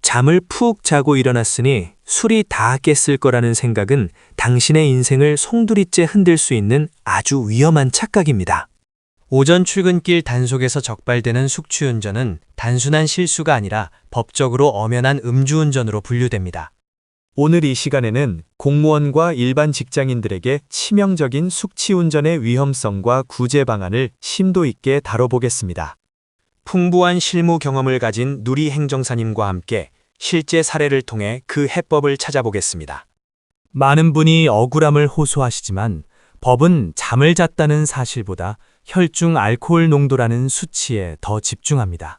잠을 푹 자고 일어났으니 술이 다 깼을 거라는 생각은 당신의 인생을 송두리째 흔들 수 있는 아주 위험한 착각입니다. 오전 출근길 단속에서 적발되는 숙취운전은 단순한 실수가 아니라 법적으로 엄연한 음주운전으로 분류됩니다. 오늘 이 시간에는 공무원과 일반 직장인들에게 치명적인 숙취운전의 위험성과 구제 방안을 심도 있게 다뤄보겠습니다. 풍부한 실무 경험을 가진 누리 행정사님과 함께 실제 사례를 통해 그 해법을 찾아보겠습니다. 많은 분이 억울함을 호소하시지만 법은 잠을 잤다는 사실보다 혈중 알코올 농도라는 수치에 더 집중합니다.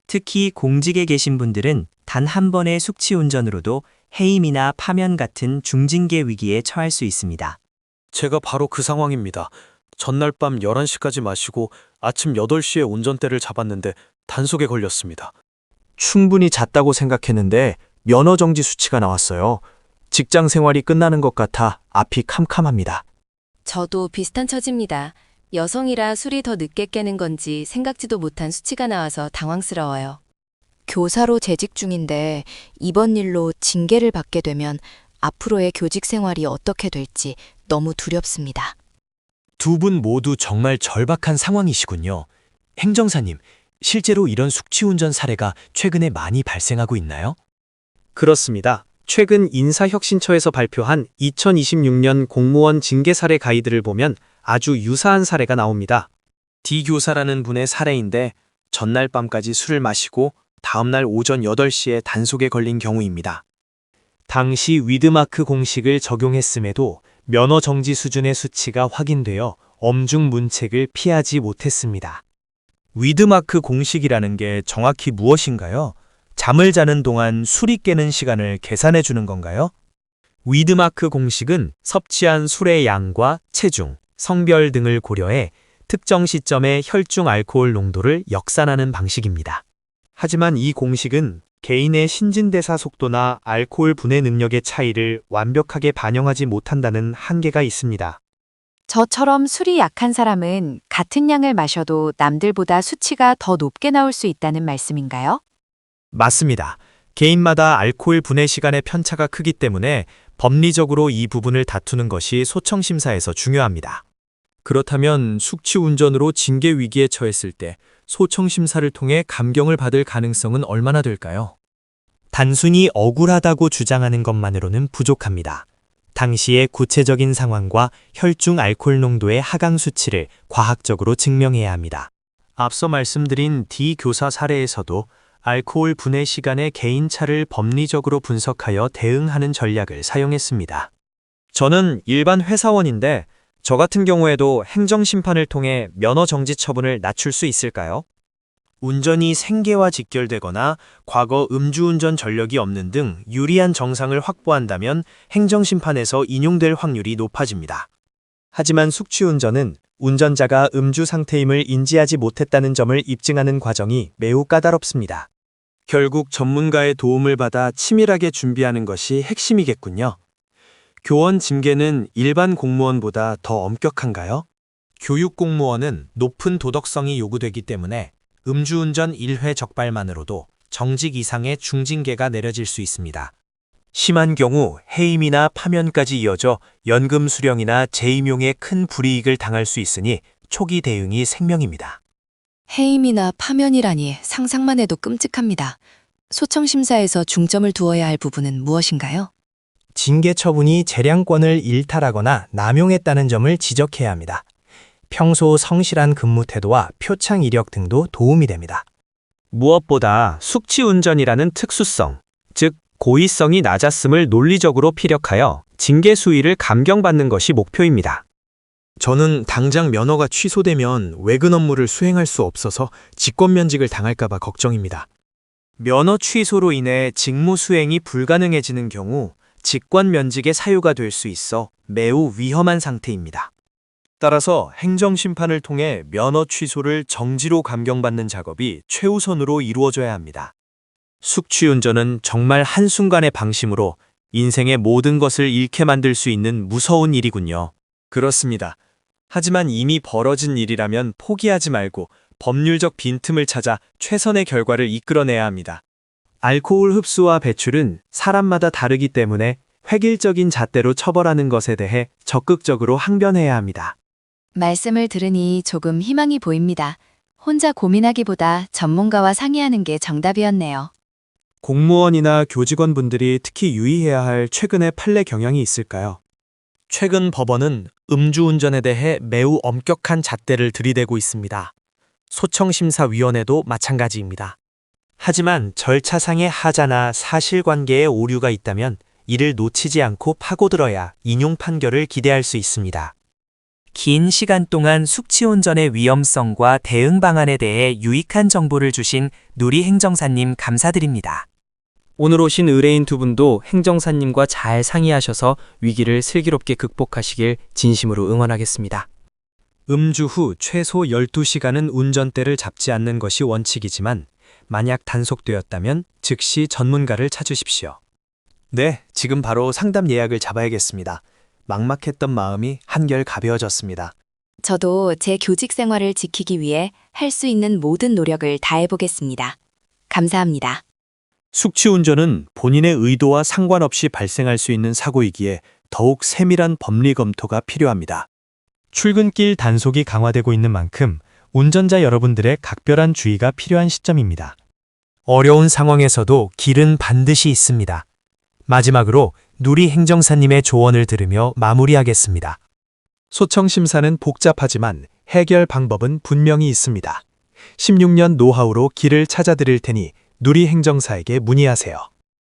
특히 공직에 계신 분들은 단 한 번의 숙취운전으로도 해임이나 파면 같은 중징계 위기에 처할 수 있습니다. 제가 바로 그 상황입니다. 전날 밤 11시까지 마시고 아침 8시에 운전대를 잡았는데 단속에 걸렸습니다. 충분히 잤다고 생각했는데 면허 정지 수치가 나왔어요. 직장 생활이 끝나는 것 같아 앞이 캄캄합니다. 저도 비슷한 처지입니다. 여성이라 술이 더 늦게 깨는 건지 생각지도 못한 수치가 나와서 당황스러워요. 교사로 재직 중인데 이번 일로 징계를 받게 되면 앞으로의 교직 생활이 어떻게 될지 너무 두렵습니다. 두 분 모두 정말 절박한 상황이시군요. 행정사님, 실제로 이런 숙취운전 사례가 최근에 많이 발생하고 있나요? 그렇습니다. 최근 인사혁신처에서 발표한 2026년 공무원 징계 사례 가이드를 보면 아주 유사한 사례가 나옵니다. D 교사라는 분의 사례인데 전날 밤까지 술을 마시고 다음날 오전 8시에 단속에 걸린 경우입니다. 당시 위드마크 공식을 적용했음에도 면허 정지 수준의 수치가 확인되어 엄중 문책을 피하지 못했습니다. 위드마크 공식이라는 게 정확히 무엇인가요? 잠을 자는 동안 술이 깨는 시간을 계산해 주는 건가요? 위드마크 공식은 섭취한 술의 양과 체중, 성별 등을 고려해 특정 시점의 혈중 알코올 농도를 역산하는 방식입니다. 하지만 이 공식은 개인의 신진대사 속도나 알코올 분해 능력의 차이를 완벽하게 반영하지 못한다는 한계가 있습니다. 저처럼 술이 약한 사람은 같은 양을 마셔도 남들보다 수치가 더 높게 나올 수 있다는 말씀인가요? 맞습니다. 개인마다 알코올 분해 시간의 편차가 크기 때문에 법리적으로 이 부분을 다투는 것이 소청심사에서 중요합니다. 그렇다면 숙취운전으로 징계 위기에 처했을 때 소청심사를 통해 감경을 받을 가능성은 얼마나 될까요? 단순히 억울하다고 주장하는 것만으로는 부족합니다. 당시의 구체적인 상황과 혈중 알코올 농도의 하강 수치를 과학적으로 증명해야 합니다. 앞서 말씀드린 D 교사 사례에서도 알코올 분해 시간의 개인차를 법리적으로 분석하여 대응하는 전략을 사용했습니다. 저는 일반 회사원인데 저 같은 경우에도 행정심판을 통해 면허 정지 처분을 낮출 수 있을까요? 운전이 생계와 직결되거나 과거 음주운전 전력이 없는 등 유리한 정상을 확보한다면 행정심판에서 인용될 확률이 높아집니다. 하지만 숙취운전은 운전자가 음주 상태임을 인지하지 못했다는 점을 입증하는 과정이 매우 까다롭습니다. 결국 전문가의 도움을 받아 치밀하게 준비하는 것이 핵심이겠군요. 교원 징계는 일반 공무원보다 더 엄격한가요? 교육 공무원은 높은 도덕성이 요구되기 때문에 음주운전 1회 적발만으로도 정직 이상의 중징계가 내려질 수 있습니다. 심한 경우 해임이나 파면까지 이어져 연금 수령이나 재임용에 큰 불이익을 당할 수 있으니 초기 대응이 생명입니다. 해임이나 파면이라니 상상만 해도 끔찍합니다. 소청심사에서 중점을 두어야 할 부분은 무엇인가요? 징계 처분이 재량권을 일탈하거나 남용했다는 점을 지적해야 합니다. 평소 성실한 근무 태도와 표창 이력 등도 도움이 됩니다. 무엇보다 숙취운전이라는 특수성, 즉 고의성이 낮았음을 논리적으로 피력하여 징계 수위를 감경받는 것이 목표입니다. 저는 당장 면허가 취소되면 외근 업무를 수행할 수 없어서 직권면직을 당할까봐 걱정입니다. 면허 취소로 인해 직무 수행이 불가능해지는 경우 직권면직의 사유가 될 수 있어 매우 위험한 상태입니다. 따라서 행정심판을 통해 면허 취소를 정지로 감경받는 작업이 최우선으로 이루어져야 합니다. 숙취운전은 정말 한순간의 방심으로 인생의 모든 것을 잃게 만들 수 있는 무서운 일이군요. 그렇습니다. 하지만 이미 벌어진 일이라면 포기하지 말고 법률적 빈틈을 찾아 최선의 결과를 이끌어내야 합니다. 알코올 흡수와 배출은 사람마다 다르기 때문에 획일적인 잣대로 처벌하는 것에 대해 적극적으로 항변해야 합니다. 말씀을 들으니 조금 희망이 보입니다. 혼자 고민하기보다 전문가와 상의하는 게 정답이었네요. 공무원이나 교직원분들이 특히 유의해야 할 최근의 판례 경향이 있을까요? 최근 법원은 음주운전에 대해 매우 엄격한 잣대를 들이대고 있습니다. 소청심사위원회도 마찬가지입니다. 하지만 절차상의 하자나 사실관계에 오류가 있다면 이를 놓치지 않고 파고들어야 인용 판결을 기대할 수 있습니다. 긴 시간 동안 숙취운전의 위험성과 대응 방안에 대해 유익한 정보를 주신 누리 행정사님 감사드립니다. 오늘 오신 의뢰인 두 분도 행정사님과 잘 상의하셔서 위기를 슬기롭게 극복하시길 진심으로 응원하겠습니다. 음주 후 최소 12시간은 운전대를 잡지 않는 것이 원칙이지만 만약 단속되었다면 즉시 전문가를 찾으십시오. 네, 지금 바로 상담 예약을 잡아야겠습니다. 막막했던 마음이 한결 가벼워졌습니다. 저도 제 교직 생활을 지키기 위해 할 수 있는 모든 노력을 다해보겠습니다. 감사합니다. 숙취운전은 본인의 의도와 상관없이 발생할 수 있는 사고이기에 더욱 세밀한 법리 검토가 필요합니다. 출근길 단속이 강화되고 있는 만큼 운전자 여러분들의 각별한 주의가 필요한 시점입니다. 어려운 상황에서도 길은 반드시 있습니다. 마지막으로 누리 행정사님의 조언을 들으며 마무리하겠습니다. 소청심사는 복잡하지만 해결 방법은 분명히 있습니다. 16년 노하우로 길을 찾아드릴 테니 누리 행정사에게 문의하세요.